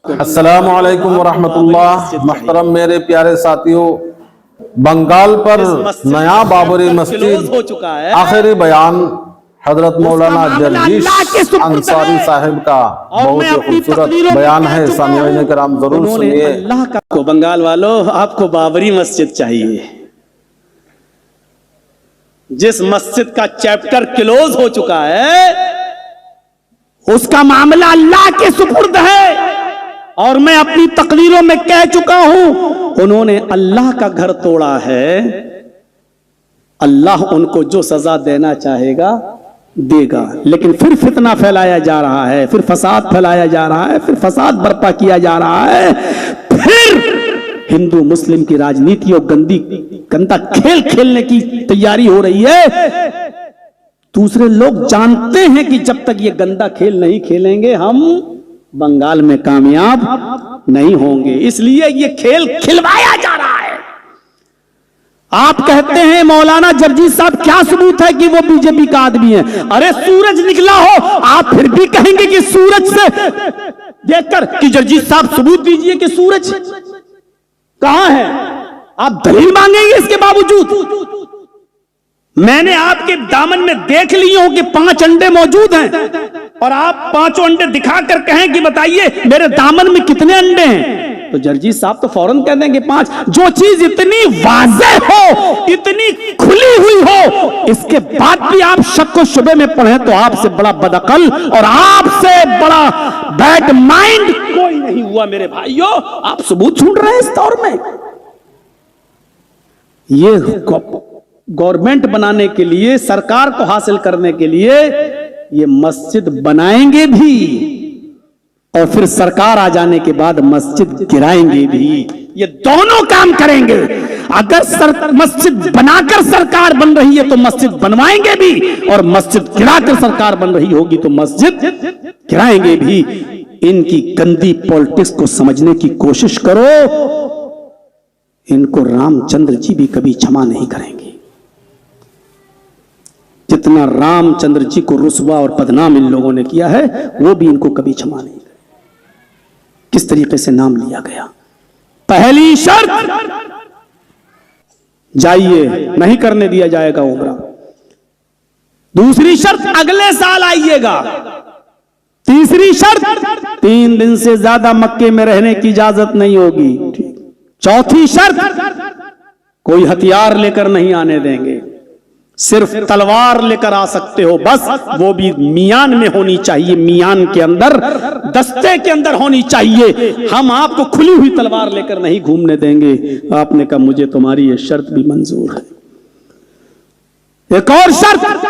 السلام علیکم ورحمۃ اللہ۔ محترم میرے پیارے ساتھیوں، بنگال پر نیا بابری مسجد آخری بیان حضرت مولانا جرجیش انصاری صاحب کا بہت ہی خوبصورت بیان ہے، سامعین کرام ضرور سنیے۔ بنگال والوں، آپ کو بابری مسجد چاہیے، جس مسجد کا چیپٹر کلوز ہو چکا ہے، اس کا معاملہ اللہ کے سپرد ہے، اور میں اپنی تقریروں میں کہہ چکا ہوں، انہوں نے اللہ کا گھر توڑا ہے، اللہ ان کو جو سزا دینا چاہے گا دے گا، لیکن پھر فتنہ پھیلایا جا رہا ہے، پھر فساد پھیلایا جا رہا ہے، پھر فساد برپا کیا جا رہا ہے، پھر ہندو مسلم کی راجنیتی اور گندا کھیل کھیلنے کی تیاری ہو رہی ہے۔ دوسرے لوگ جانتے ہیں کہ جب تک یہ گندا کھیل نہیں کھیلیں گے ہم بنگال میں کامیاب نہیں ہوں گے، اس لیے یہ کھیل کھلوایا جا رہا ہے۔ آپ کہتے ہیں مولانا جرجیش صاحب کیا ثبوت ہے کہ وہ بی جے پی کا آدمی ہے؟ ارے سورج نکلا ہو، آپ پھر بھی کہیں گے کہ سورج سے دیکھ کر کہ جرجیش صاحب ثبوت دیجئے کہ سورج کہاں ہے، آپ دلیل مانگیں گے اس کے باوجود؟ میں نے آپ کے دامن میں دیکھ لی ہوں کہ 5 انڈے موجود ہیں، اور آپ 5 انڈے دکھا کر کہیں کہ بتائیے میرے دامن میں کتنے انڈے ہیں، تو جرجیش صاحب تو فوراً کہہ دیں گے 5۔ جو چیز اتنی واضح ہو، اتنی کھلی ہوئی ہو، اس کے بعد بھی آپ شک و شبے میں پڑھیں تو آپ سے بڑا بدعقل اور آپ سے بڑا بیڈ مائنڈ کوئی نہیں ہوا میرے بھائیوں۔ آپ ثبوت ڈھونڈ رہے ہیں اس دور میں۔ یہ گورنمنٹ بنانے کے لیے، سرکار کو حاصل کرنے کے لیے یہ مسجد بنائیں گے بھی، اور پھر سرکار آ جانے کے بعد مسجد گرائیں گے بھی، یہ دونوں کام کریں گے۔ اگر مسجد بنا کر سرکار بن رہی ہے تو مسجد بنوائیں گے بھی، اور مسجد گرا کر سرکار بن رہی ہوگی تو مسجد گرائیں گے بھی۔ ان کی گندی پالیٹکس کو سمجھنے کی کوشش کرو، ان کو رام چندر جی بھی کبھی چھما نہیں کریں گے۔ جتنا رام چندر جی کو رسوا اور بدنام ان لوگوں نے کیا ہے، وہ بھی ان کو کبھی چھما نہیں کریں۔ کس طریقے سے نام لیا گیا؟ پہلی شرط، جائیے، نہیں کرنے دیا جائے گا عمرہ۔ دوسری شرط، اگلے سال آئیے گا۔ تیسری شرط، 3 دن سے زیادہ مکے میں رہنے کی اجازت نہیں ہوگی۔ چوتھی شرط، کوئی ہتھیار لے کر نہیں آنے دیں گے، صرف تلوار لے کر آ سکتے ہو بس، وہ بھی میان میں ہونی چاہیے، میان کے اندر، دستے کے اندر ہونی چاہیے۔ ہم آپ کو کھلی ہوئی تلوار لے کر نہیں گھومنے دیں گے۔ آپ نے کہا مجھے تمہاری یہ شرط بھی منظور ہے۔ ایک اور شرط،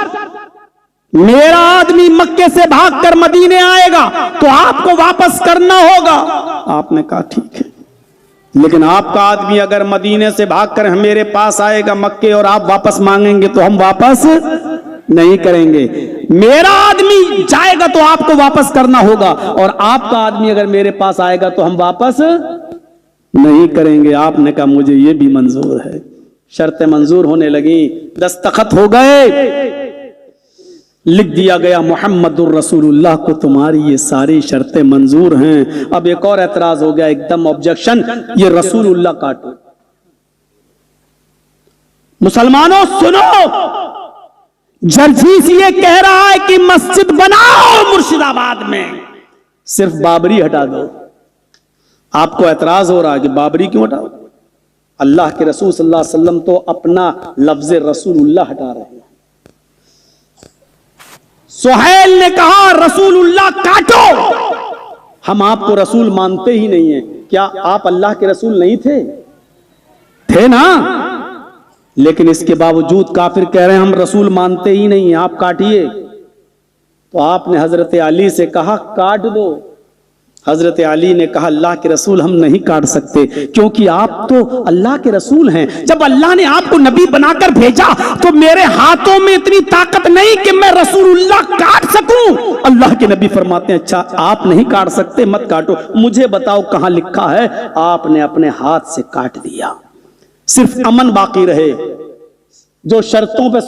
میرا آدمی مکے سے بھاگ کر مدینے آئے گا تو آپ کو واپس کرنا ہوگا۔ آپ نے کہا ٹھیک ہے، لیکن آپ کا آدمی اگر مدینے سے بھاگ کر میرے پاس آئے گا مکے اور آپ واپس مانگیں گے تو ہم واپس نہیں کریں گے۔ میرا آدمی جائے گا تو آپ کو واپس کرنا ہوگا، اور آپ کا آدمی اگر میرے پاس آئے گا تو ہم واپس نہیں کریں گے۔ آپ نے کہا مجھے یہ بھی منظور ہے۔ شرطیں منظور ہونے لگیں، دستخط ہو گئے، لکھ دیا گیا محمد الرسول اللہ کو تمہاری یہ ساری شرطیں منظور ہیں۔ اب ایک اور اعتراض ہو گیا، ایک دم آبجیکشن، یہ رسول اللہ کاٹو۔ مسلمانوں سنو، جرجیش یہ کہہ رہا ہے کہ مسجد بناؤ مرشد آباد میں، صرف بابری ہٹا دو۔ آپ کو اعتراض ہو رہا ہے کہ بابری کیوں ہٹاؤ؟ اللہ کے رسول صلی اللہ علیہ وسلم تو اپنا لفظ رسول اللہ ہٹا رہے ہیں۔ سہیل نے کہا رسول اللہ کاٹو، ہم آپ کو رسول مانتے ہی نہیں ہیں۔ کیا آپ اللہ کے رسول نہیں تھے نا؟ لیکن اس کے باوجود کافر کہہ رہے ہیں ہم رسول مانتے ہی نہیں ہیں، آپ کاٹیے۔ تو آپ نے حضرت علی سے کہا کاٹ دو۔ حضرت علی نے کہا اللہ کے رسول ہم نہیں کاٹ سکتے، کیونکہ آپ تو اللہ کے رسول ہیں۔ جب اللہ نے آپ کو نبی بنا کر بھیجا تو میرے ہاتھوں میں اتنی طاقت نہیں کہ میں رسول اللہ کاٹ سکوں۔ اللہ کے نبی فرماتے ہیں اچھا آپ نہیں کاٹ سکتے، مت کاٹو، مجھے بتاؤ کہاں لکھا ہے؟ آپ نے اپنے ہاتھ سے کاٹ دیا، صرف امن باقی رہے۔ جو شرطوں پہ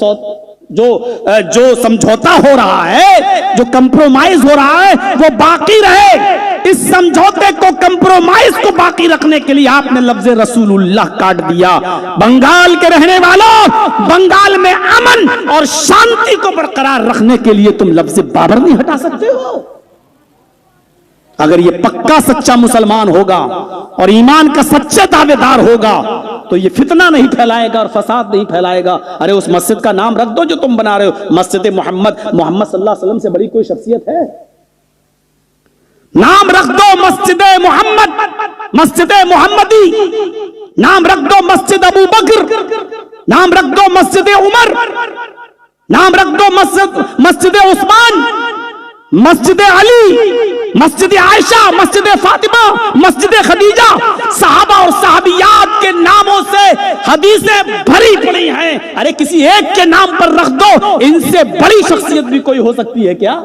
जो समझौता हो रहा है, जो कंप्रोमाइज हो रहा है, वो बाकी रहे। इस समझौते को, कंप्रोमाइज को बाकी रखने के लिए आपने लफ्ज रसूलुल्लाह काट दिया। बंगाल के रहने वालों, बंगाल में अमन और शांति को बरकरार रखने के लिए तुम लफ्ज बाबर नहीं हटा सकते हो। अगर ये पक्का सच्चा मुसलमान होगा और ईमान का सच्चा दावेदार होगा तो ये फितना नहीं फैलाएगा और फसाद नहीं फैलाएगा। अरे उस मस्जिद का नाम रख दो जो तुम बना रहे हो, मस्जिद मोहम्मद सल्लल्लाहु अलैहि वसल्लम से बड़ी कोई शख्सियत है? नाम रख दो मस्जिद मोहम्मद, मस्जिद मोहम्मदी। नाम रख दो मस्जिद अबू बकर, नाम रख दो मस्जिद उमर, नाम रख दो मस्जिद उस्मान, मस्जिद अली, मस्जिद आयशा, मस्जिद फातिमा, मस्जिद खदीजा। सहाबा और सहाबियात के नामों से हदीसें भरी पड़ी हैं। अरे किसी एक के नाम पर रख दो, इनसे बड़ी शख्सियत भी कोई हो सकती है क्या?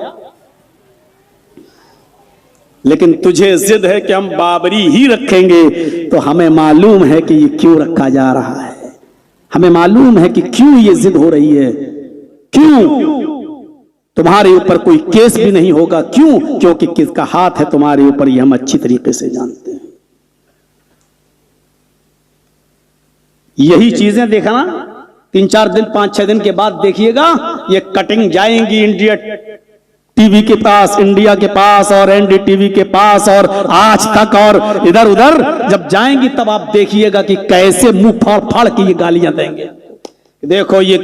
लेकिन तुझे जिद है कि हम बाबरी ही रखेंगे, तो हमें मालूम है कि ये क्यों रखा जा रहा है। हमें मालूम है कि क्यों ये जिद हो रही है। क्यों? तुम्हारे ऊपर कोई केस भी नहीं होगा। क्यों? क्योंकि किसका हाथ है तुम्हारे ऊपर, ये हम अच्छी तरीके से जानते हैं। यही चीजें देखा ना, 3-4 दिन 5-6 दिन के बाद देखिएगा ये कटिंग जाएंगी इंडिया टीवी के पास, इंडिया के पास और एनडीटीवी के पास और आज तक और इधर उधर जब जाएंगी तब आप देखिएगा कि कैसे मुंह फाड़ फाड़ के ये गालियां देंगे। देखो ये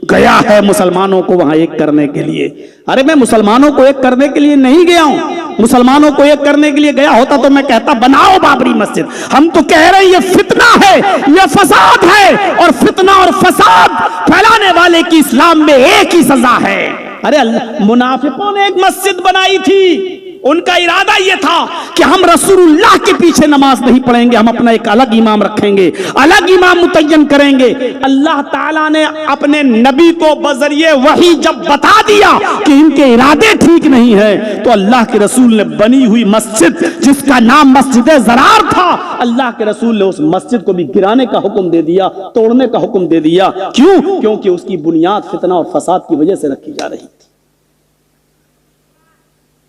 गया है मुसलमानों को वहां एक करने के लिए। अरे मैं मुसलमानों को एक करने के लिए नहीं गया हूं। मुसलमानों को एक करने के लिए गया होता तो मैं कहता बनाओ बाबरी मस्जिद। हम तो कह रहे हैं ये फितना है, ये फसाद है, और फितना और फसाद फैलाने वाले की इस्लाम में एक ही सजा है। अरे अल्लाह, मुनाफिकों ने एक मस्जिद बनाई थी। उनका इरादा यह था कि हम रसूलुल्लाह के पीछे नमाज नहीं पढ़ेंगे, हम अपना एक अलग इमाम रखेंगे, अलग इमाम मुतय्यन करेंगे। अल्लाह ताला ने अपने नबी को बजरिए वही जब बता दिया कि इनके इरादे ठीक नहीं है, तो अल्लाह के रसूल ने बनी हुई मस्जिद जिसका नाम मस्जिद ज़रार था, अल्लाह के रसूल ने उस मस्जिद को भी गिराने का हुक्म दे दिया, तोड़ने का हुक्म दे दिया। क्यों? क्योंकि उसकी बुनियाद फितना और फसाद की वजह से रखी जा रही थी।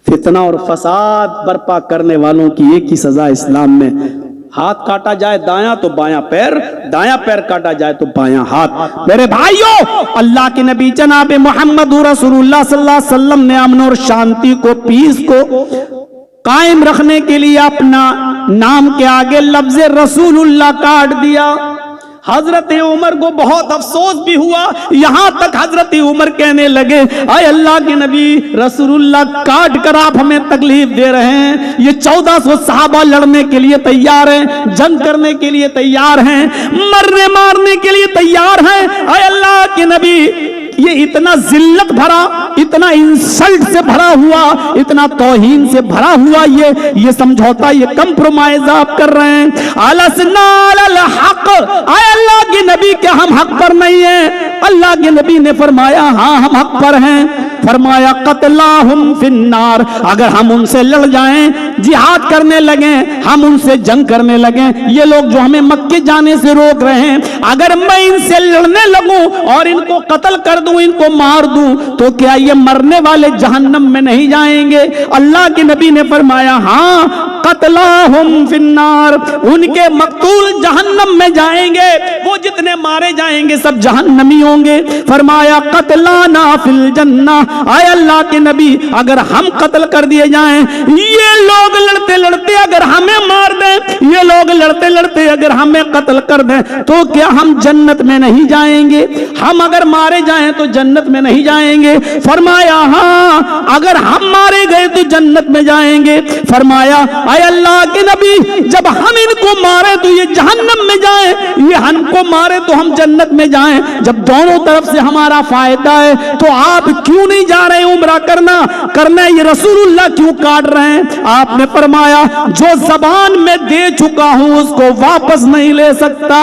फितना और फसाद बर्पा करने वालों की एक ही सजा इस्लाम में, हाथ काटा जाए दायां तो बायां पैर, दायां पैर काटा जाए तो बायां हाथ। मेरे भाइयों, अल्लाह के नबी जनाब मोहम्मद रसूलुल्लाह सल्लल्लाहु अलैहि वसल्लम ने अमन और शांति को, पीस को कायम रखने के लिए अपना नाम के आगे लफ्ज रसूलुल्लाह काट दिया। हजरत उमर को बहुत अफसोस भी हुआ, यहां तक हजरत उमर कहने लगे, आए अल्लाह के नबी, रसूलुल्लाह काट कर आप हमें तकलीफ दे रहे हैं। ये 1400 सहाबा लड़ने के लिए तैयार हैं, जंग करने के लिए तैयार हैं, मरने मारने के लिए तैयार हैं। आए अल्लाह के नबी, ये इतना जिल्लत भरा, इतना इंसल्ट से भरा हुआ, इतना तौहीन से भरा हुआ ये समझौता, ये कंप्रोमाइज आप कर रहे हैं। अलसना अल हक, आए अल्लाह के नबी, क्या हम हक पर नहीं हैं? अल्लाह के नबी ने फरमाया हाँ हम हक पर हैं। फरमाया कतलाहुम फिन्नार, अगर हम उनसे लड़ जाएं, जिहाद करने लगे, हम उनसे जंग करने लगे, ये लोग जो हमें मक्के जाने से रोक रहे हैं, अगर मैं इनसे लड़ने लगूं और इनको कत्ल कर दूं, इनको मार दूं, तो क्या ये मरने वाले जहन्नम में नहीं जाएंगे? अल्लाह के नबी ने फरमाया हाँ कतलाहुम फिन्नार, उनके मकतूल जहन्नम में जाएंगे, वो जितने मारे जाएंगे सब जहन्नमी होंगे। फरमाया कतलाना फिल जन्ना, आए अल्लाह के नबी, अगर हम कत्ल कर दिए जाएं, ये लोग लड़ते लड़ते अगर हमें मार दें, ये लोग लड़ते लड़ते अगर हमें कत्ल कर दें, तो क्या हम जन्नत में नहीं जाएंगे? हम अगर मारे जाएं तो जन्नत में नहीं जाएंगे? फरमाया हाँ, अगर हम मारे गए तो जन्नत में जाएंगे। फरमाया आए अल्लाह के नबी, जब हम इनको मारे तो ये जहन्नम में जाएं, ये हमको मारे तो हम जन्नत में जाएं। जब दोनों तरफ से हमारा फायदा है तो आप क्यों नहीं जा रहे उम्रा करना ये रसूलुल्लाह क्यों काट रहे हैं? आपने फरमाया जो ज़बान में दे चुका हूं उसको वापस नहीं ले सकता,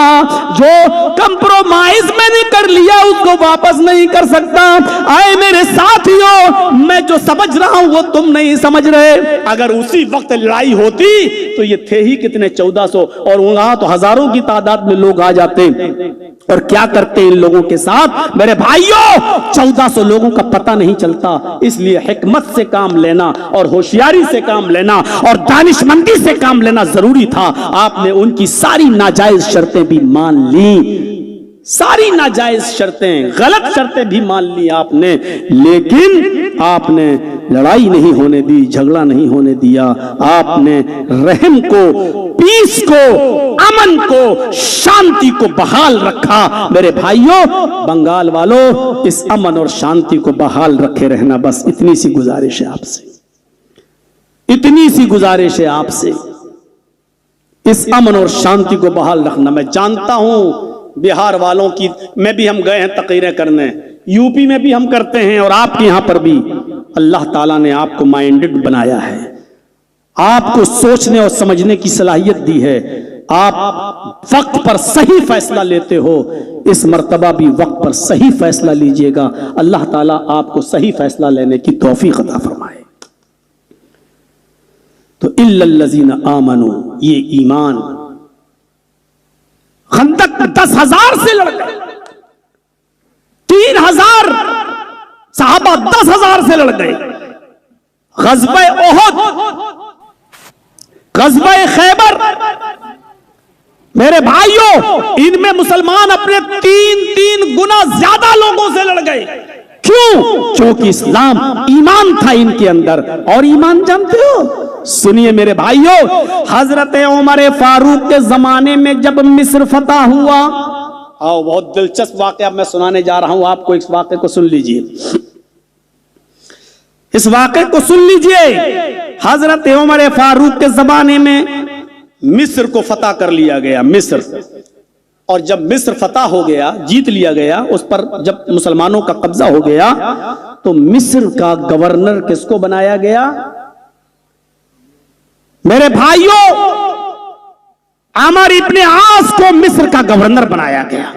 जो कंप्रोमाइज मैंने कर लिया उसको वापस नहीं कर सकता। आए मेरे साथियों, मैं जो समझ रहा हूं वो तुम नहीं समझ रहे। अगर उसी वक्त लड़ाई होती तो ये थे ही कितने 1400, और वहां तो हजारों की तादाद में लोग आ जाते। اور کیا کرتے ہیں ان لوگوں کے ساتھ میرے بھائیوں؟ 1400 لوگوں کا پتہ نہیں چلتا، اس لیے حکمت سے کام لینا اور ہوشیاری سے کام لینا اور دانش مندی سے کام لینا ضروری تھا۔ آپ نے ان کی ساری ناجائز شرطیں بھی مان لی، ساری ناجائز شرطیں، غلط شرطیں بھی مان لی آپ نے، لیکن آپ نے لڑائی نہیں ہونے دی، جھگڑا نہیں ہونے دیا۔ آپ نے رحم کو، پیس کو، امن کو، شانتی کو بحال رکھا۔ میرے بھائیوں، بنگال والوں، اس امن اور شانتی کو بحال رکھے رہنا، بس اتنی سی گزارش ہے آپ سے، اتنی سی گزارش ہے آپ سے، اس امن اور شانتی کو بحال رکھنا۔ میں جانتا ہوں بہار والوں کی، میں بھی ہم گئے ہیں تقریریں کرنے، یو پی میں بھی ہم کرتے ہیں، اور آپ کے یہاں پر بھی اللہ تعالیٰ نے آپ کو مائنڈڈ بنایا ہے، آپ کو سوچنے اور سمجھنے کی صلاحیت دی ہے، آپ وقت پر صحیح فیصلہ لیتے ہو۔ اس مرتبہ بھی وقت پر صحیح فیصلہ لیجئے گا، اللہ تعالیٰ آپ کو صحیح فیصلہ لینے کی توفیق عطا فرمائے۔ تو الا الذین آمنوا، یہ ایمان، خندق 10,000 سے لڑ گئے، 3,000 صحابہ 10,000 سے لڑ گئے، غزوہ احد، غزوہ خیبر، میرے بھائیوں ان میں مسلمان اپنے 3 گنا زیادہ لوگوں سے لڑ گئے۔ کیوں؟ کیونکہ اسلام، ایمان تھا ان کے اندر، اور ایمان جانتے ہو؟ سنیے میرے بھائیوں، حضرت عمر فاروق کے زمانے میں جب مصر فتح ہوا، بہت دلچسپ واقعہ میں سنانے جا رہا ہوں آپ کو، اس واقعے کو سن لیجئے، اس واقعے کو سن لیجئے۔ حضرت عمر فاروق کے زمانے میں مصر کو فتح کر لیا گیا، مصر، اور جب مصر فتح ہو گیا، جیت لیا گیا، اس پر جب مسلمانوں کا قبضہ ہو گیا، تو مصر کا گورنر کس کو بنایا گیا؟ میرے بھائیوں عمر ابن عاص کو مصر کا گورنر بنایا گیا۔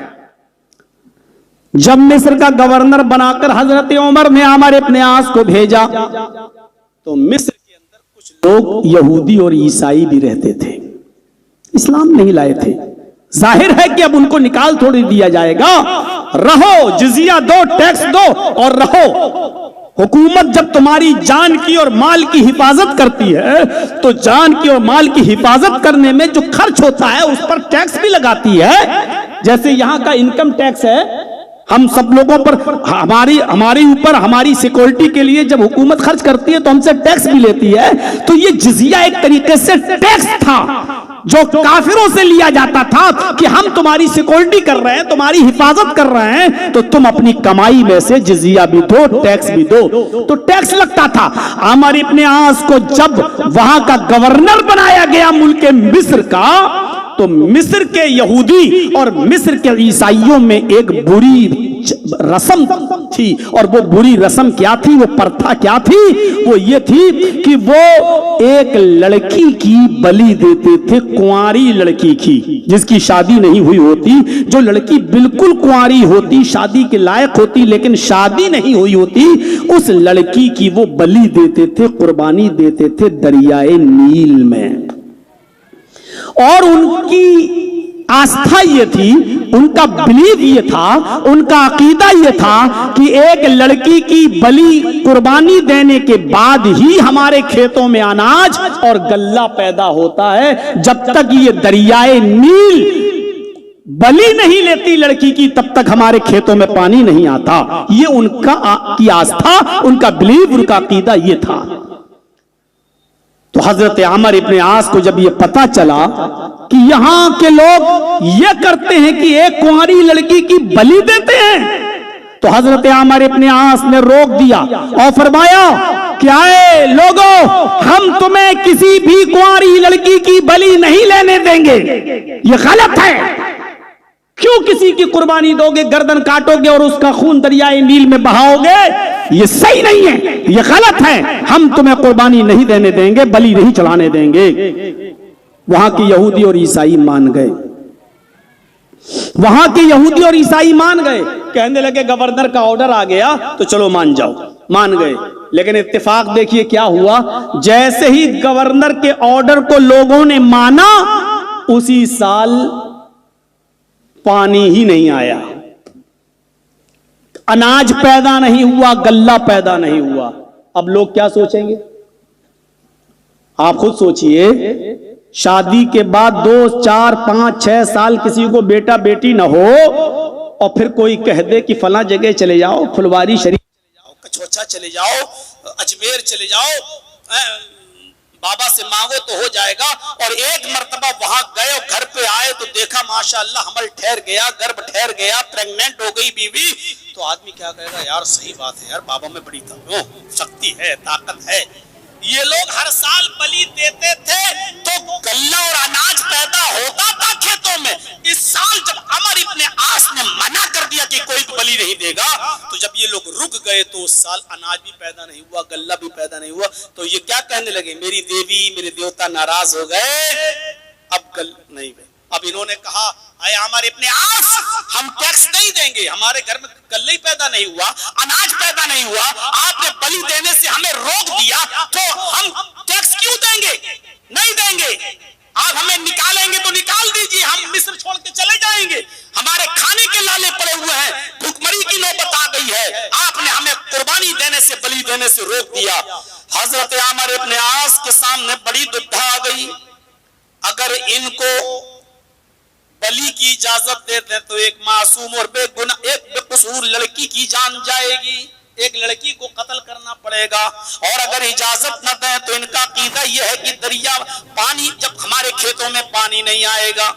جب مصر کا گورنر بنا کر حضرت عمر نے عمر ابن عاص کو بھیجا، تو مصر کے اندر کچھ لوگ یہودی اور عیسائی بھی رہتے تھے، اسلام نہیں لائے تھے۔ ظاہر ہے کہ اب ان کو نکال تھوڑی دیا جائے گا، رہو، جزیہ دو، ٹیکس دو اور رہو۔ حکومت جب تمہاری جان کی اور مال کی حفاظت کرتی ہے تو جان کی اور مال کی حفاظت کرنے میں جو خرچ ہوتا ہے اس پر ٹیکس بھی لگاتی ہے۔ جیسے یہاں کا انکم ٹیکس ہے، ہم سب لوگوں پر، ہماری اوپر، ہماری سیکورٹی کے لیے جب حکومت خرچ کرتی ہے تو ہم سے ٹیکس بھی لیتی ہے۔ تو یہ جزیہ ایک طریقے سے ٹیکس تھا جو کافروں سے لیا جاتا تھا کہ ہم تمہاری سیکورٹی کر رہے ہیں، تمہاری حفاظت کر رہے ہیں، تو تم اپنی کمائی میں سے جزیہ بھی دو، ٹیکس بھی دو۔ تو ٹیکس لگتا تھا۔ عمر ابن عاص کو جب وہاں کا گورنر بنایا گیا ملک مصر کا، تو مصر کے یہودی اور مصر کے عیسائیوں میں ایک بری رسم تھی، اور وہ بری رسم کیا تھی، وہ پرتھا کیا تھی؟ وہ یہ تھی کہ وہ ایک لڑکی کی بلی دیتے تھے، کنواری لڑکی کی، جس کی شادی نہیں ہوئی ہوتی، جو لڑکی بالکل کنواری ہوتی، شادی کے لائق ہوتی لیکن شادی نہیں ہوئی ہوتی، اس لڑکی کی وہ بلی دیتے تھے، قربانی دیتے تھے دریائے نیل میں۔ اور ان کی آستھا یہ تھی، ان کا بلیف یہ تھا، ان کا عقیدہ یہ تھا کہ ایک لڑکی کی بلی قربانی دینے کے بعد ہی ہمارے کھیتوں میں اناج اور غلہ پیدا ہوتا ہے۔ جب تک یہ دریائے نیل بلی نہیں لیتی لڑکی کی تب تک ہمارے کھیتوں میں پانی نہیں آتا۔ یہ ان کی آستھا، ان کا بلیف، ان کا عقیدہ یہ تھا۔ تو حضرت عمر ابن عاص کو جب یہ پتا چلا کہ یہاں کے لوگ یہ کرتے ہیں کہ ایک کنواری لڑکی کی بلی دیتے ہیں، تو حضرت عمر ابن عاص نے روک دیا اور فرمایا کہ اے لوگوں، ہم تمہیں کسی بھی کنواری لڑکی کی بلی نہیں لینے دیں گے، یہ غلط ہے۔ کیوں کسی کی قربانی دو گے، گردن کاٹو گے اور اس کا خون دریائے نیل میں بہاؤ گے؟ یہ صحیح نہیں ہے، یہ غلط ہے، ہم تمہیں قربانی نہیں دینے دیں گے، بلی نہیں چڑھانے دیں گے۔ وہاں کے یہودی اور عیسائی مان گئے، وہاں کے یہودی اور عیسائی مان گئے، کہنے لگے گورنر کا آرڈر آ گیا تو چلو مان جاؤ، مان گئے۔ لیکن اتفاق دیکھیے کیا ہوا، جیسے ہی گورنر کے آرڈر کو لوگوں نے مانا، اسی سال पानी ही नहीं आया, अनाज पैदा नहीं हुआ, गल्ला पैदा नहीं हुआ। अब लोग क्या सोचेंगे? आप खुद सोचिए, शादी के बाद 2, 4, 5, 6 साल किसी को बेटा बेटी ना हो और फिर कोई कह दे कि फला जगह चले जाओ, फुलवारी शरीफ चले जाओ, कचौचा चले जाओ, अजमेर चले जाओ, बाबा से मांगो तो हो जाएगा। और एक मर्तबा वहां गए और घर पे आए तो देखा माशाअल्लाह हमल ठहर गया, गर्भ ठहर गया, प्रेग्नेंट हो गई बीवी, तो आदमी क्या कहेगा? यार सही बात है यार, बाबा में बड़ी शक्ति है, ताकत है। ये लोग हर साल बलि देते थे तो गल्ला और अनाज पैदा होता था खेतों में। इस साल जब अमर इब्ने आस ने मना कर दिया कि कोई बलि नहीं देगा, तो जब ये लोग रुक गए तो उस साल अनाज भी पैदा नहीं हुआ, गल्ला भी पैदा नहीं हुआ। तो ये क्या कहने लगे? मेरी देवी मेरे देवता नाराज हो गए, अब गल नहीं गए। अब इन्होंने कहा, अरे अमर इब्ने आस, हम टैक्स नहीं देंगे, हमारे घर में गल्ला ही पैदा नहीं हुआ, अनाज पैदा नहीं हुआ, आपने बलि देने से हमें रोक दिया, तो हम टैक्स क्यों देंगे? नहीं देंगे। आप हमें निकालेंगे तो निकाल दीजिए, हम मिस्र छोड़ के चले जाएंगे, हमारे खाने के लाले पड़े हुए हैं, भूखमरी की नौबत आ गई है, आपने हमें कुर्बानी देने से, बलि देने से रोक दिया। हजरत अमर इब्ने आस के सामने बड़ी दुविधा आ गई। अगर इनको बलि की इजाजत दे दें तो एक मासूम और एक बेकसूर लड़की की जान जाएगी, एक लड़की को कत्ल करना पड़ेगा। और अगर इजाजत न दें तो इनका कीदा यह है कि दरिया पानी, जब हमारे खेतों में पानी नहीं आएगा,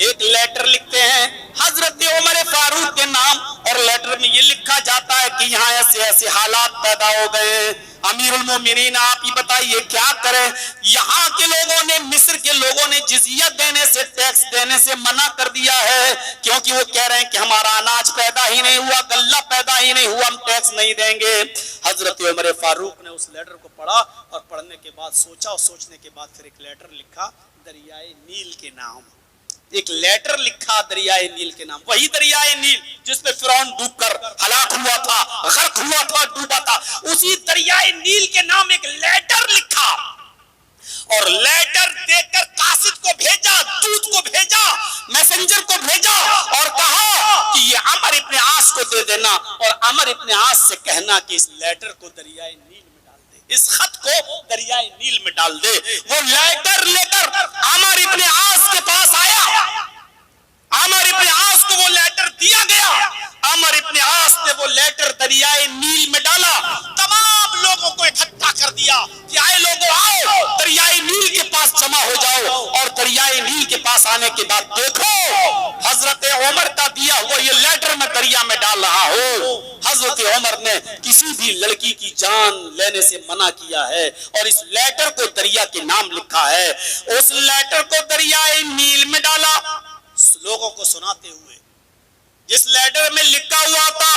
एक लेटर लिखते हैं हजरत उमर फारूक के नाम, और लेटर में ये लिखा जाता है कि यहाँ ऐसे ऐसे हालात पैदा हो गए, अमीरुल मोमिनीन आप ही बताइए क्या करें। यहाँ के लोगों ने, मिस्र के लोगों ने जिजिया देने से, टैक्स देने से मना कर दिया है, क्योंकि वो कह रहे हैं कि हमारा अनाज पैदा ही नहीं हुआ, गल्ला पैदा ही नहीं हुआ, हम टैक्स नहीं देंगे। हजरत उमर फारूक ने उस लेटर को पढ़ा और पढ़ने के बाद सोचा, और सोचने के बाद फिर एक लेटर लिखा दरियाए नील के नाम, एक लेटर लिखा दरियाए नील के नाम, वही दरियाए नील जिसमें फिरौन डूबकर हलाक हुआ था, गर्क हुआ था, डूबा था, उसी दरियाए नील के नाम एक लेटर लिखा। और लेटर देकर कासिद को भेजा, दूत को भेजा, मैसेंजर को भेजा और कहा कि ये अमर इब्ने आस को दे देना, और अमर इब्ने आस से कहना कि इस लेटर को दरियाए नील में डाल दे, इस खत को दरियाए नील में डाल दे। वो लेटर लेकर अमर इब्ने आस के पास आया, अमर इब्ने आस को वो लेटर दिया गया, अमर इब्ने आस ने वो लेटर दरियाए नील में डाला, तमाम लोगों को इकट्ठा कर दिया कि आए लोगों आओ, दरियाए नील के पास जमा हो जाओ। और दरियाए नील के पास आने के बाद देखो हजरत उमर का दिया हुआ ये लेटर मैं दरिया में डाल रहा हूँ। हजरत उमर ने किसी भी लड़की की जान लेने से मना किया है, और इस लेटर को दरिया के नाम लिखा है। उस लेटर को दरियाए नील में डाला, लोगों को सुनाते हुए, जिस लेटर में लिखा हुआ था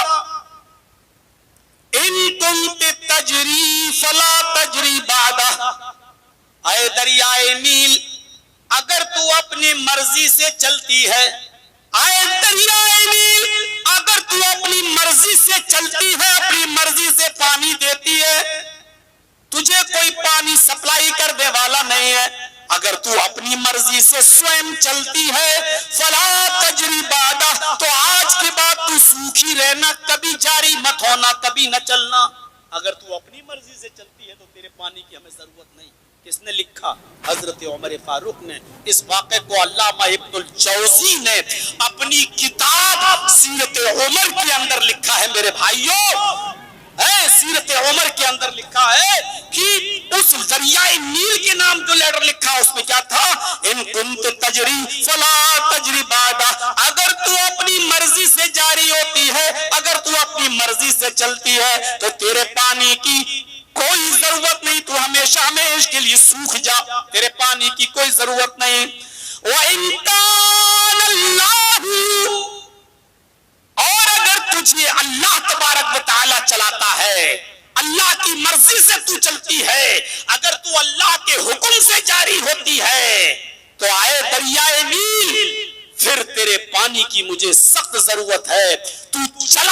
इन कुंत तजरी फला तजरी बादा, आए दरियाए नील अगर तू अपनी मर्जी से चलती है, आए दरियाए नील अगर तू अपनी मर्जी से चलती है, अपनी मर्जी से पानी देती है, तुझे कोई पानी सप्लाई करने वाला नहीं है, अगर तू अपनी मर्जी से स्वयं चलती है, फला तजरी बादा, तो आज के बाद तू सूखी रहना, कभी जारी मत होना, कभी न चलना। अगर तू अपनी मर्जी से चलती है तो तेरे पानी की हमें जरूरत नहीं। किसने लिखा? हजरत उमर फारूक ने। इस वाक़े को अल्लामा इब्नुल जौज़ी ने अपनी किताब सीरत उमर के अंदर लिखा है। मेरे भाइयों, सीरत उमर के अंदर लिखा है कि उस दरियाए नील के नाम जो लेटर लिखा उसमें क्या था? इन कुंत तजरी फला तजरी बादा, अगर तू अपनी मर्जी से जारी होती है, अगर तू अपनी मर्जी से चलती है तो तेरे पानी की कोई जरूरत नहीं, तू हमेशा हमेशा के लिए सूख जा, तेरे पानी की कोई जरूरत नहीं। और अगर तुझे अल्लाह तबारक व तआला चलाता है, अल्लाह की मर्जी से तू चलती है, अगर तू अल्लाह के हुक्म से जारी होती है, तो आए दरियाए नील, फिर तेरे पानी की मुझे सख्त जरूरत है, तू चल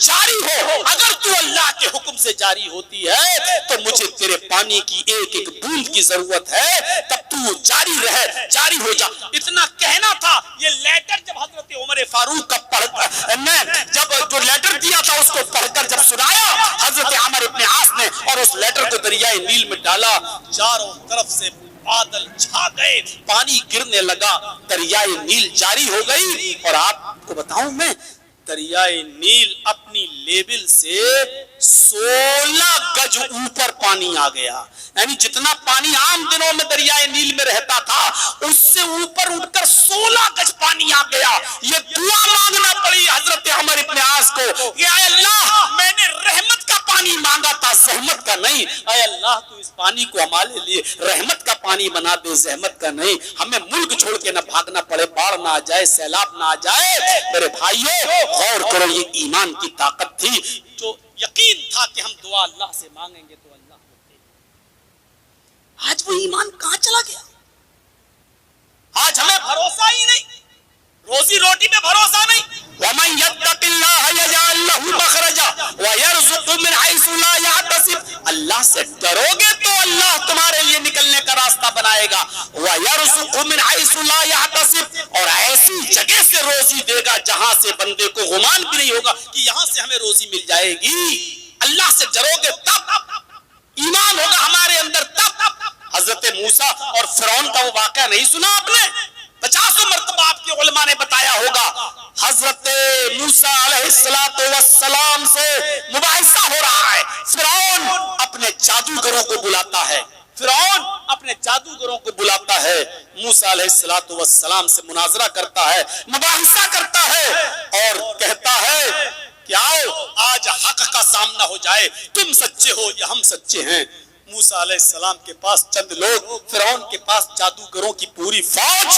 जारी हो। अगर तू अल्लाह के हुक्म से जारी होती है तो मुझे तेरे पानी की एक एक बूंद की जरूरत है, तब तू जारी रहे, जारी हो जा। इतना कहना था। ये लेटर जब हजरत फारूक का पढ़ ने जब जो लेटर दिया था उसको पढ़कर जब सुनाया हजरत अमर इब्न आस ने और उस लेटर को दरियाए नील में डाला, चारों तरफ से बादल छा गए, पानी गिरने लगा, दरियाए नील जारी हो गई। और आपको बताऊं मैं, दरियाए नील अपनी लेवल से 16 गज ऊपर पानी आ गया। यानी जितना पानी आम दिनों में दरियाए नील में रहता था उससे ऊपर उठकर 16 गज पानी आ गया। ये दुआ मांगना पड़ी हजरत अमर इब्न आस को कि ऐ अल्लाह, मैंने रहमत का पानी मांगा था, जहमत का नहीं। ऐ अल्लाह, तू इस पानी को हमारे लिए रहमत का पानी बना दे, जहमत का नहीं। हमें मुल्क छोड़ के न भागना पड़े, बाढ़ ना आ जाए, सैलाब ना आ जाए। मेरे भाइयों, गौर करो, ये ईमान की ताकत थी, जो यकीन था कि हम दुआ अल्लाह से मांगेंगे तो अल्लाह को देगा। आज वो ईमान कहां चला गया? आज हमें भरोसा ही नहीं, रोजी रोटी में भरोसा नहीं। वमन यत्तकिल्लाह यजअल लहु मखरजा व यरजुकहु मिन हैसु ला यहतसिब। अल्लाह से डरोगे तो अल्लाह तुम्हारे लिए निकलने का रास्ता बनाएगा। व यरजुकहु मिन हैसु ला यहतसिब, और ऐसी जगह से रोजी देगा जहां से बंदे को गुमान भी नहीं होगा कि यहां से हमें रोजी मिल जाएगी। अल्लाह से डरोगे तब ईमान होगा हमारे अंदर, तब। हजरत मूसा और फिरौन का वो वाकया नहीं सुना आपने? 50 मरतबा आपके उलमा ने बताया होगा। हजरत मूसा अलैहिस्सलातु वस्सलाम से मुबाहिसा हो रहा है। फिरौन अपने जादूगरों को बुलाता है, फिरौन अपने जादूगरों को बुलाता है, मूसा अलैहिस्सलातु वस्सलाम से मुनाजरा करता है, मुबाहिसा करता है और कहता है कि आओ आज हक का सामना हो जाए, तुम सच्चे हो या हम सच्चे हैं। मूसा अलैहिस्सलाम के पास चंद लोग, फिरौन के पास जादूगरों की पूरी फौज।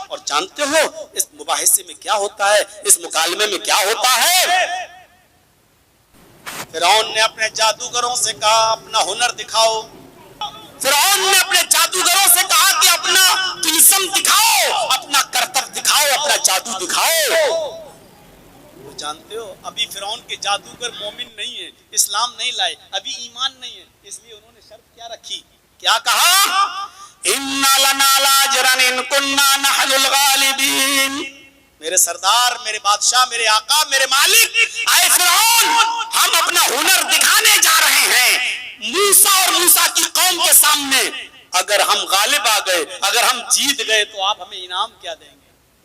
और जानते हो इस मुबाहिसे में क्या होता है, इस मुकालमे में क्या होता है? फिरौन ने अपने जादूगरों से कहा अपना हुनर दिखाओ। फिरौन ने अपने जादूगरों से कहा कि अपना तिलस्म दिखाओ, अपना करतब दिखाओ, अपना जादू दिखाओ। जानते हो अभी फिरौन के जादूगर मोमिन नहीं है, इस्लाम नहीं लाए, अभी ईमान नहीं है, इसलिए उन्होंने शर्त क्या रखी, क्या कहा? इन्ना लना लाजरन इन कुन्ना नहनुल गालिबीन। मेरे सरदार, मेरे बादशाह, मेरे आका, मेरे मालिक, आए फिरौन, हम अपना हुनर दिखाने जा रहे हैं मूसा और मूसा की कौम के सामने। अगर हम गालिब आ गए, अगर हम जीत गए तो आप हमें इनाम क्या देंगे?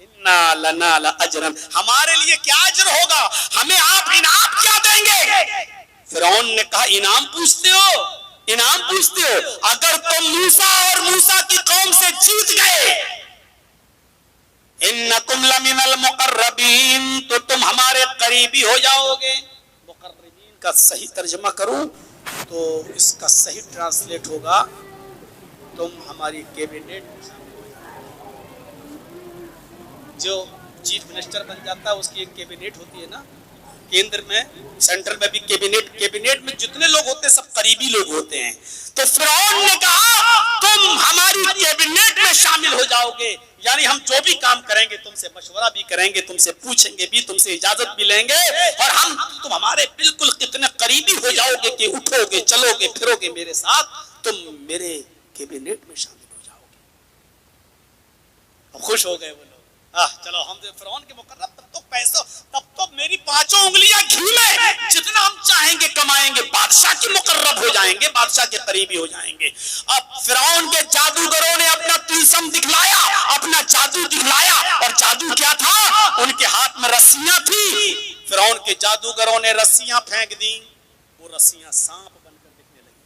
इन्ना लना ला अजरन, हमारे लिए क्या अजर होगा, हमें आप इनाम क्या देंगे? फिरौन ने कहा इनाम पूछते हो, इनाम पूछते हो? अगर तुम मूसा और मूसा की कौम से जीत गए, इन्नकुम लमिनल मुकर्रबीन, तो तुम हमारे करीबी हो जाओगे। मुकर्रबीन का सही तर्जुमा करूं तो इसका सही ट्रांसलेट होगा तुम हमारी कैबिनेट। जो चीफ मिनिस्टर बन जाता है उसकी एक कैबिनेट होती है ना, केंद्र में, सेंट्रल में भी कैबिनेट, कैबिनेट में जितने लोग होते हैं सब करीबी लोग होते हैं। तो फिरौन ने कहा तुम हमारी कैबिनेट में शामिल हो जाओगे, यानी हम जो भी काम करेंगे तुमसे मशवरा भी करेंगे, तुमसे पूछेंगे भी, तुमसे इजाजत भी लेंगे, और तुम हमारे बिल्कुल कितने करीबी हो जाओगे कि उठोगे, चलोगे, फिरोगे मेरे साथ, तुम मेरे कैबिनेट में शामिल हो जाओगे। अब खुश हो गए वो लोग, चलो हम फिरौन के मुकर्रब, तब तो पैसा, तब तो मेरी 5 उंगलियां घी में, जितना हम चाहेंगे कमाएंगे, बादशाह की मुकर्रब हो जाएंगे, बादशाह के करीबी हो जाएंगे। अब फिरौन के जादूगरों ने अपना तिलस्म दिखलाया, अपना जादू दिखलाया, और जादू क्या था? उनके हाथ में रस्सियां थी। फिरौन के जादूगरों ने रस्सियां फेंक दी, वो रस्सियां सांप बनकर दिखने लगी।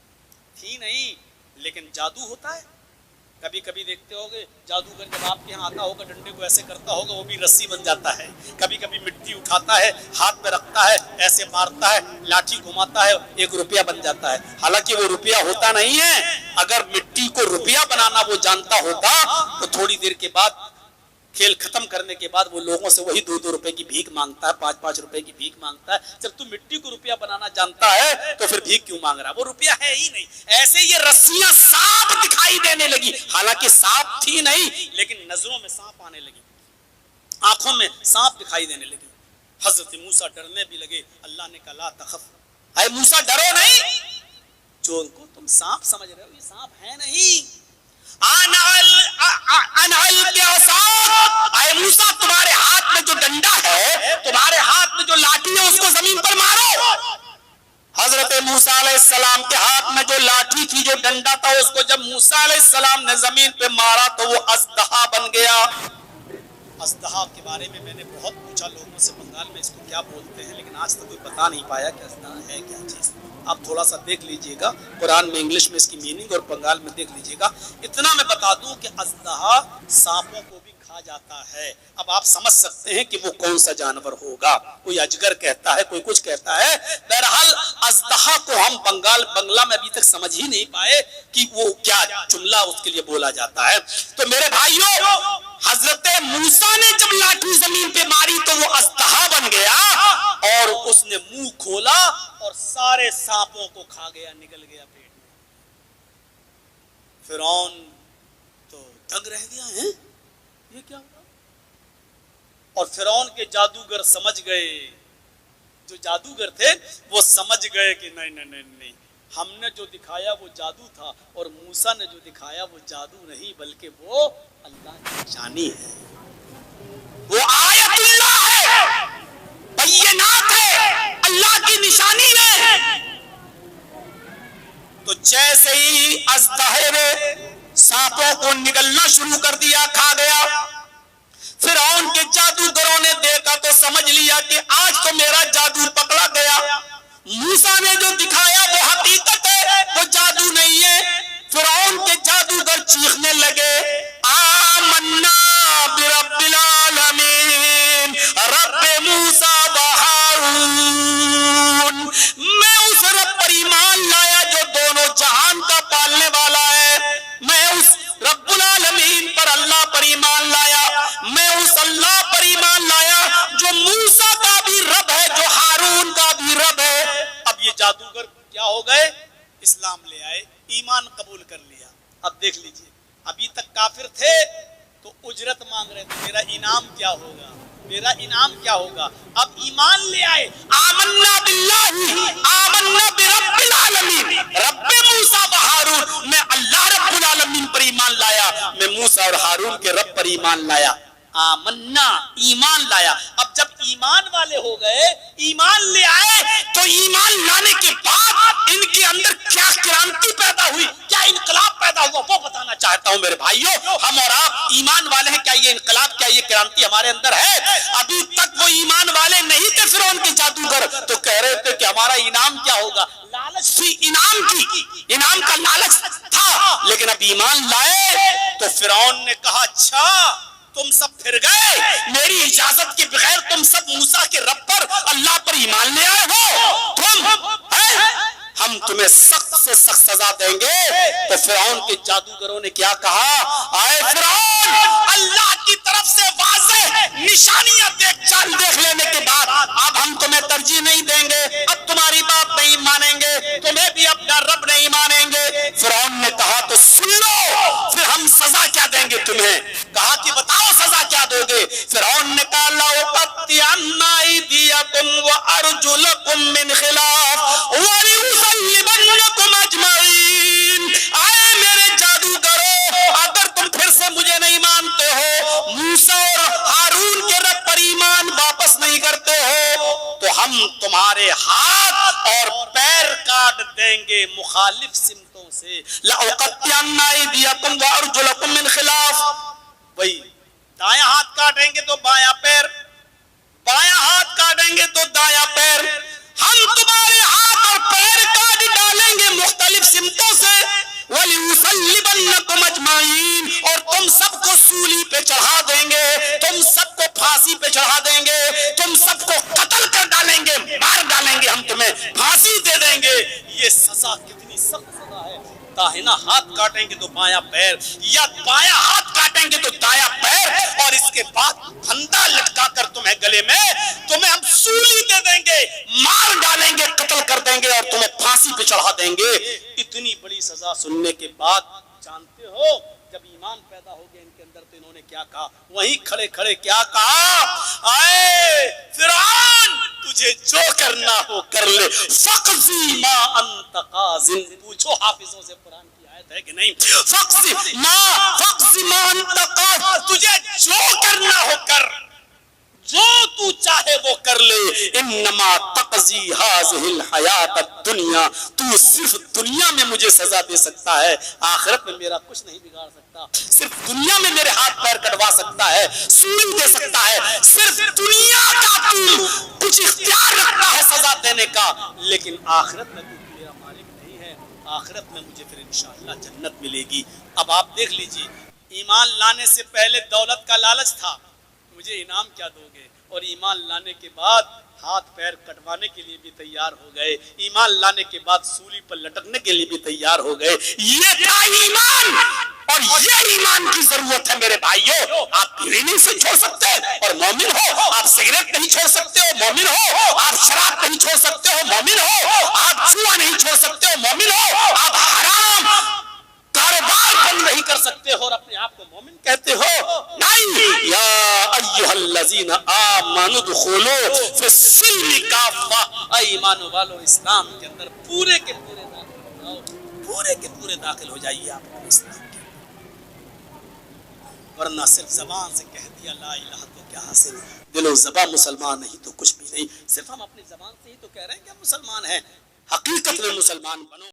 थी नहीं, लेकिन जादू होता है। कभी कभी देखते होगे जादूगर जब आपके यहाँ आता होगा, डंडे को ऐसे करता होगा, वो भी रस्सी बन जाता है। कभी कभी मिट्टी उठाता है, हाथ में रखता है, ऐसे मारता है, लाठी घुमाता है, 1 रुपया बन जाता है। हालांकि वो रुपया होता नहीं है। अगर मिट्टी को रुपया बनाना वो जानता होता तो थोड़ी देर के बाद, खेल खत्म करने के बाद, वो लोगों से वही 2-2 रुपए की भीख मांगता है, 5-5 रुपए की भीख मांगता है। जब तू मिट्टी को रुपया बनाना जानता है तो फिर भीख क्यों मांग रहा? वो रुपया है ही नहीं। ऐसे ये रस्सियां सांप दिखाई देने लगी, हालांकि सांप थी नहीं, लेकिन नजरों में सांप आने लगी, आंखों में सांप दिखाई देने लगी। हजरत मूसा डरने भी लगे। अल्लाह ने कहा ला तखफ, अरे मूसा डरो नहीं, जो उनको तुम सांप समझ रहे हो ये सांप है नहीं। मूसा तुम्हारे हाथ में जो डंडा है लाठी जो डंडा था उसको जब मूसा अलैहिस्सलाम ने जमीन पे मारा तो वो अजदहा बन गया। अजदहा के बारे में मैंने बहुत पूछा लोगों से बंगाल में इसको क्या बोलते हैं, लेकिन आज तक कोई बता नहीं पाया कि अजदहा है क्या चीज़। आप थोड़ा सा देख लीजिएगा कुरान में इंग्लिश में इसकी मीनिंग और बंगाल में देख लीजिएगा। इतना मैं बता दूं कि अजदहा सांपों को भी खा जाता है। अब आप समझ सकते हैं कि वो कौन सा जानवर होगा। कोई अजगर कहता है, कोई कुछ कहता है। बहरहाल अजदहा को हम बंगला में अभी तक समझ ही नहीं पाए कि वो क्या जुमला उसके लिए बोला जाता है। तो मेरे भाइयों, हजरत मूसा ने जब लाठी जमीन पे मारी तो वो अजदहा बन गया और उसने मुंह खोला और सारे सांपों को खा गया, निकल गया पेट में। फिरौन तो दंग रह गया है, ये क्या हुआ? और फिरौन के जादूगर समझ गए, जो जादूगर थे वो समझ गए कि नहीं नहीं नहीं नहीं, हमने जो दिखाया वो जादू था और मूसा ने जो दिखाया वो जादू नहीं बल्कि वो अल्लाह की निशानी है, वो आयतुल्लाह है, बैयनात है, अल्लाह की निशानी है। तो जैसे ही अजदहे ने सांपों को निगलना शुरू कर दिया, खा गया, फिरौन के जादूगरों ने देखा तो समझ लिया कि आज तो मेरा जादू पकड़ा गया। मूसा ने जो दिखाया वो हकीकत है, वो जादू नहीं है। फिरौन के जादूगर चीखने लगे, आमन्ना बिरब्बिल आलमीन रब्बे मूसा व हारून। मैं उस रब पर ईमान लाया जो दोनों जहान का पालने वाला है। मैं उस रब्बुल आलमीन पर, अल्लाह पर ईमान लाया। मैं उस अल्लाह पर ईमान लाया जो मूसा का भी रब है, जो हारून का भी रब है। अब ये जादूगर क्या हो गए? इस्लाम ले आए, ईमान कबूल कर लिया। अब देख लीजिए, अभी तक काफिर थे तो उजरत मांग रहे थे, मेरा इनाम क्या होगा, मेरा इनाम क्या होगा। अब ईमान ले आए, आमन्ना बिल्लाही आमन्ना बिरब्बिल आलमीन रब्बे मूसा व हारून। मैं अल्लाह रब्बुल आलमीन पर ईमान लाया, मैं मूसा और हारून के रब पर ईमान लाया। आमन्ना, ईमान लाया। अब जब ईमान वाले हो गए, ईमान ले आए, तो ईमान लाने के बाद इनके अंदर क्या क्रांति पैदा हुई, क्या इनकलाब पैदा हुआ, वो बताना चाहता हूं मेरे भाइयों। हम और आप ईमान वाले हैं, क्या ये इनकलाब, क्या ये क्रांति हमारे अंदर है? अभी तक वो ईमान वाले नहीं थे फिरौन के जादूगर, तो कह रहे थे कि हमारा इनाम क्या होगा, लालच थी इनाम की, इनाम का लालच था। लेकिन अब ईमान लाए तो फिरौन ने कहा, अच्छा तुम सब फिर गए, मेरी इजाजत के बगैर तुम सब मूसा के रब पर, अल्लाह पर ईमान ले आए हो, तुम है? हम तुम्हें सख्त से सख्त सजा देंगे। तो फिरौन के जादूगरों ने क्या कहा, आए फिरौन, अल्लाह की तरफ से वाज़ेह निशानियां देख लेने के बाद अब हम तुम्हें तरजीह नहीं देंगे, अब तुम्हारी बात नहीं मानेंगे, तुम्हें भी अपना रब नहीं मानेंगे। फिरौन ने कहा तो सुन लो, फिर हम सजा क्या देंगे तुम्हें। कहा कि बताओ सजा क्या दोगे। फिरौन ने कहा, लअक़त्तिअन्ना अयदियकुम व अर्जुलकुम मिन खिलाफ व लउसल्लिबन्नकुम अजमईन। आए मेरे जादूगरों, अगर तुम फिर से मुझे नहीं मानते हो, मूसा और हारून के रब पर ईमान वापस नहीं करते हो, तो हम तुम्हारे हाथ और पैर काट देंगे मुखालिफ सिमतों से। लअक़त्तिअन्ना अयदियकुम व अर्जुलकुम मिन खिलाफ, वही दायां हाथ काटेंगे तो बायां पैर, बायां हाथ काटेंगे तो दायां पैर। हम तुम्हारे हाथ और पैर काट डालेंगे मुख्तलिफ सिमतों से। वलियुसल्लिबन्नकुम अजमईन, और तुम सबको सूली पे चढ़ा देंगे, तुम सबको फांसी पे चढ़ा देंगे, तुम सबको कत्ल कर डालेंगे, मार डालेंगे, हम तुम्हें फांसी दे देंगे। ये सजा कितनी सख्त सजा है। दाहिना हाथ काटेंगे तो बायां पैर, या बायां हाथ काटेंगे तो दायां पैर, और इसके बाद फंदा लटका कर तुम्हें गले में, तुम्हें हम सूली दे देंगे, मार डालेंगे, कत्ल कर देंगे और तुम्हें फांसी पे चढ़ा देंगे। इतनी बड़ी सजा सुनने के बाद जानते हो जब ईमान पैदा हो गया इनके अंदर तो इन्होंने क्या कहा, वहीं खड़े खड़े क्या कहा, आए फिरौन तुझे जो करना हो कर ले, फक़ज़ी मा अंत क़ाज़िन। पूछो हाफिजों से कुरान की आयत है कि नहीं, फक़ज़ी मा अंत क़ाज़िन, तुझे जो करना हो कर, जो तू चाहे वो कर کر لے انما تقضی هذه الحیات الدنیا، تو صرف دنیا میں مجھے سزا دے سکتا ہے، آخرت میں میرا کچھ نہیں بگاڑ سکتا، صرف دنیا میں میرے ہاتھ پیر کٹوا سکتا ہے، سولی دے سکتا ہے، صرف دنیا کا تو کچھ اختیار رکھتا ہے سزا دینے کا، لیکن آخرت میں تو میرا مالک نہیں ہے، آخرت میں مجھے پھر انشاءاللہ جنت ملے گی۔ اب آپ دیکھ لیجئے، ایمان لانے سے پہلے دولت کا لالچ تھا، مجھے انعام کیا دو گے، اور ایمان لانے کے بعد ہاتھ پیر کٹوانے کے لیے بھی تیار ہو گئے، ایمان لانے کے بعد سولی پر لٹکنے کے لیے بھی تیار ہو گئے۔ یہ تھا ایمان، اور یہ ایمان کی ضرورت ہے میرے بھائیوں۔ آپ بیڑی نہیں سے چھوڑ سکتے اور مومن ہو، آپ سگریٹ نہیں چھوڑ سکتے ہو مومن ہو، آپ شراب نہیں چھوڑ سکتے ہو مومن ہو، آپ جوا نہیں چھوڑ سکتے ہو مومن ہو، آپ حرام کاروبار بند نہیں کر سکتے ہو اور اپنے آپ کو مومن کہتے ہو، نہیں۔ یا ایھا الذین آمنوا ادخلوا فی السلم کافہ، اے ایمان والو اسلام کے اندر پورے کے پورے داخل ہو جاؤ، پورے کے پورے داخل ہو جائیے آپ کو اسلام کے، ورنہ صرف زبان سے کہہ دیا لا الہ تو کیا حاصل، دل و زبان مسلمان نہیں تو کچھ بھی نہیں، صرف ہم اپنی زبان سے ہی تو کہہ رہے ہیں کہ ہم مسلمان ہیں، حقیقت میں مسلمان بنو۔